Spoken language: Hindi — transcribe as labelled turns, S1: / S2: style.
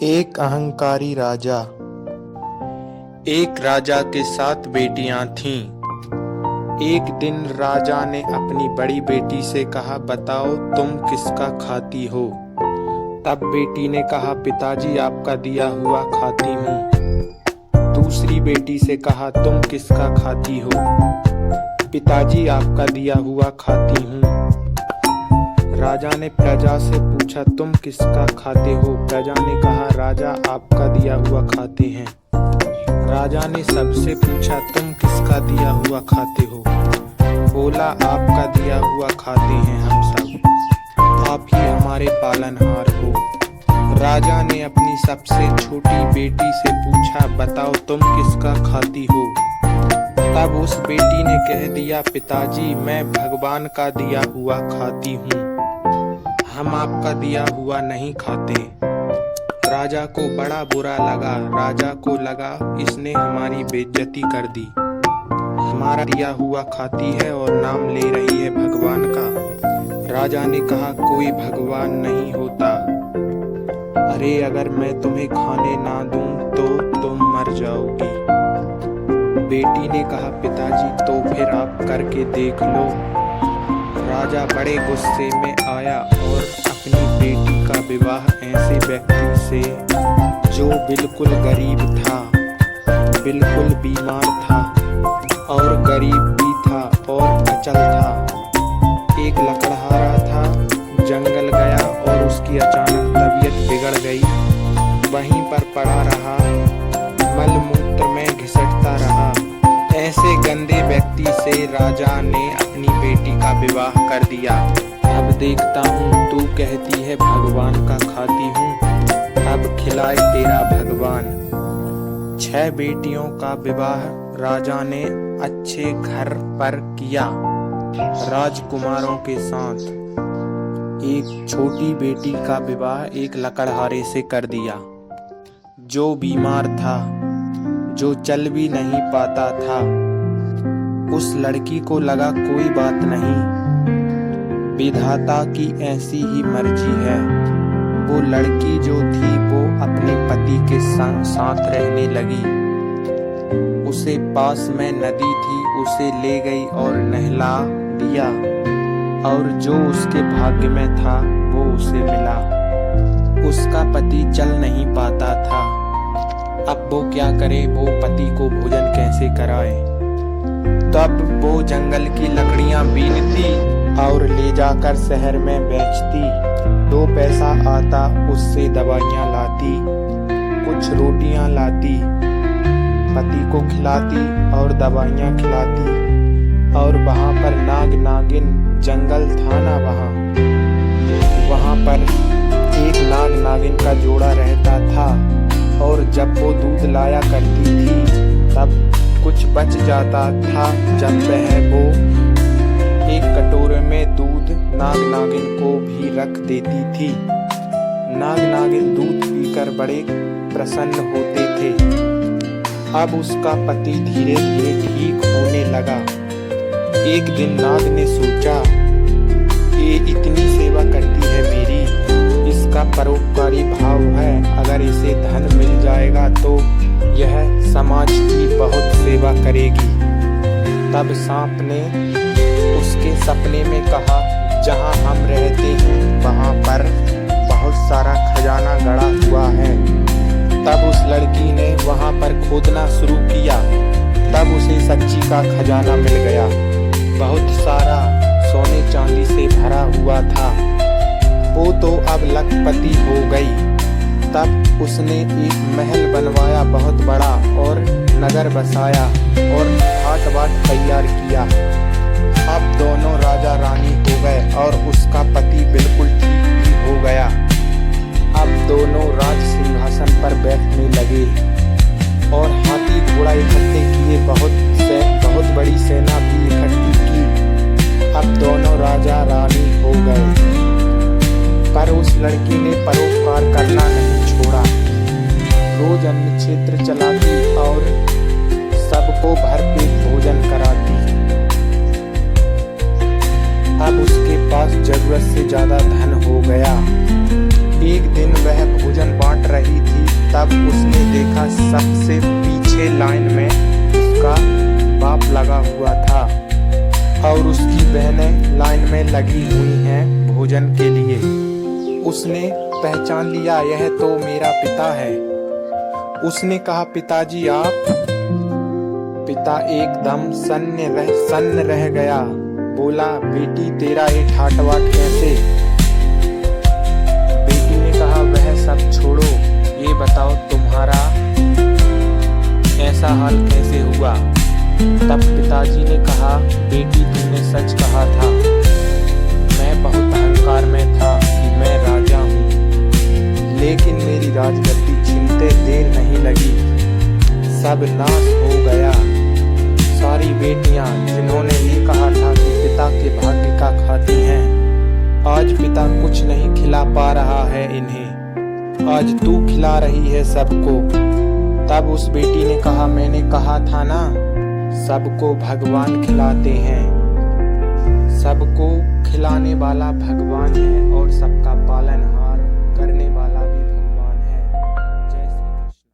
S1: एक अहंकारी राजा। एक राजा के 7 बेटियां थीं। एक दिन राजा ने अपनी बड़ी बेटी से कहा, बताओ तुम किसका खाती हो। तब बेटी ने कहा, पिताजी आपका दिया हुआ खाती हूँ। दूसरी बेटी से कहा, तुम किसका खाती हो। पिताजी आपका दिया हुआ खाती हूँ। राजा ने प्रजा से पूछा, तुम किसका खाते हो। प्रजा ने कहा, राजा आपका दिया हुआ खाते हैं। राजा ने सबसे पूछा, तुम किसका दिया हुआ खाते हो। बोला, आपका दिया हुआ खाते हैं हम सब। आप ही हमारे पालनहार हो। राजा ने अपनी सबसे छोटी बेटी से पूछा, बताओ तुम किसका खाती हो। तब उस बेटी ने कह दिया, पिताजी मैं भगवान का दिया हुआ खाती हूँ, हम आपका दिया हुआ नहीं खाते। राजा को बड़ा बुरा लगा। राजा को लगा इसने हमारी बेइज्जती कर दी, हमारा दिया हुआ खाती है और नाम ले रही है भगवान का। राजा ने कहा, कोई भगवान नहीं होता। अरे अगर मैं तुम्हें खाने ना दूं तो तुम मर जाओगी। बेटी ने कहा, पिताजी तो फिर आप करके देख लो। राजा बड़े गुस्से में आया और अपनी बेटी का विवाह ऐसे व्यक्ति से जो बिल्कुल गरीब था, बिल्कुल बीमार था और गरीब भी था और अचल था। एक लकड़हारा था, जंगल गया और उसकी अचानक तबीयत बिगड़ गई। वहीं पर पड़ा रहा, मल मूत्र में घिसटता रहा। ऐसे गंदे व्यक्ति से राजा ने अपनी बेटी का विवाह कर दिया। अब देखता हूँ तू कहती है भगवान का खाती हूँ, अब खिलाए तेरा भगवान। 6 बेटियों का विवाह राजा ने अच्छे घर पर किया, राजकुमारों के साथ। एक छोटी बेटी का विवाह एक लकड़हारे से कर दिया, जो बीमार था, जो चल भी नहीं पाता था। उस लड़की को लगा कोई बात नहीं, विधाता की ऐसी ही मर्जी है। वो लड़की जो थी वो अपने पति के साथ रहने लगी। उसे पास में नदी थी, उसे ले गई और नहला दिया और जो उसके भाग्य में था वो उसे मिला। उसका पति चल नहीं पाता था। अब वो क्या करे, वो पति को भोजन कैसे कराए। तब वो जंगल की लकड़ियां बीनती और ले जाकर शहर में बेचती। 2 पैसा आता उससे दवाइयां लाती, कुछ रोटियां लाती, पति को खिलाती और दवाइयां खिलाती। और वहां पर नाग नागिन, जंगल था ना वहां पर एक नाग नागिन का जोड़ा रहता था। और जब वो दूध लाया करती थी तब कुछ बच जाता था। जब वो एक कटोरे में दूध नाग नागिन को भी रख देती थी। नाग नागिन दूध पीकर बड़े प्रसन्न होते थे। अब उसका पति धीरे धीरे ठीक होने लगा। एक दिन नाग ने सोचा, ये इतनी सेवा करती है मेरी, इसका परोपकारी भाव है, अगर इसे धन मिल जाएगा तो यह समाज की बहुत सेवा करेगी। तब सांप ने उसके सपने में कहा, जहाँ हम रहते हैं वहाँ पर बहुत सारा खजाना गड़ा हुआ है। तब उस लड़की ने वहाँ पर खोदना शुरू किया। तब उसे सच्ची का खजाना मिल गया, बहुत सारा सोने चांदी से भरा हुआ था। वो तो अब लखपति हो गई। तब उसने एक महल बनवाया बहुत बड़ा और नगर बसाया और घाट वाट तैयार किया। अब दोनों राजा रानी हो गए और उसका पति बिल्कुल ठीक भी हो गया। अब दोनों राज सिंहासन पर बैठने लगे और हाथी घोड़ा इकट्ठे किए, बहुत बड़ी सेना भी इकट्ठी की। अब दोनों राजा रानी हो गए। पर उस लड़की ने परोपकार करना नहीं छोड़ा। रोज अन्न क्षेत्र चलाती और सबको भरपेट भोजन कराती। अब उसके पास जरूरत से ज्यादा धन हो गया। एक दिन वह भोजन बांट रही थी, तब उसने देखा सबसे पीछे लाइन में उसका बाप लगा हुआ था और उसकी बहनें लाइन में लगी हुई हैं भोजन के लिए। उसने पहचान लिया, यह तो मेरा पिता है। उसने कहा, पिताजी आप? पिता एकदम सन्न रह गया। बोला, बेटी तेरा ये ठाटवा कैसे? बेटी ने कहा, वह सब छोड़ो, ये बताओ तुम्हारा ऐसा हाल कैसे हुआ? तब पिताजी ने कहा, बेटी तुमने सच कहा था। मैं बहुत अहंकार में था कि मैं राजा हूँ, लेकिन मेरी राजगद्दी छीनते देर नहीं लगी, सब नाश हो गया। सारी बेटियां जिन्होंने ये कहा था कि पिता के भाग्य का खाती हैं, आज पिता कुछ नहीं खिला पा रहा है इन्हें, आज तू खिला रही है सबको। तब उस बेटी ने कहा, मैंने कहा था ना, सबको भगवान खिलाते हैं, सबको खिलाने वाला भगवान है और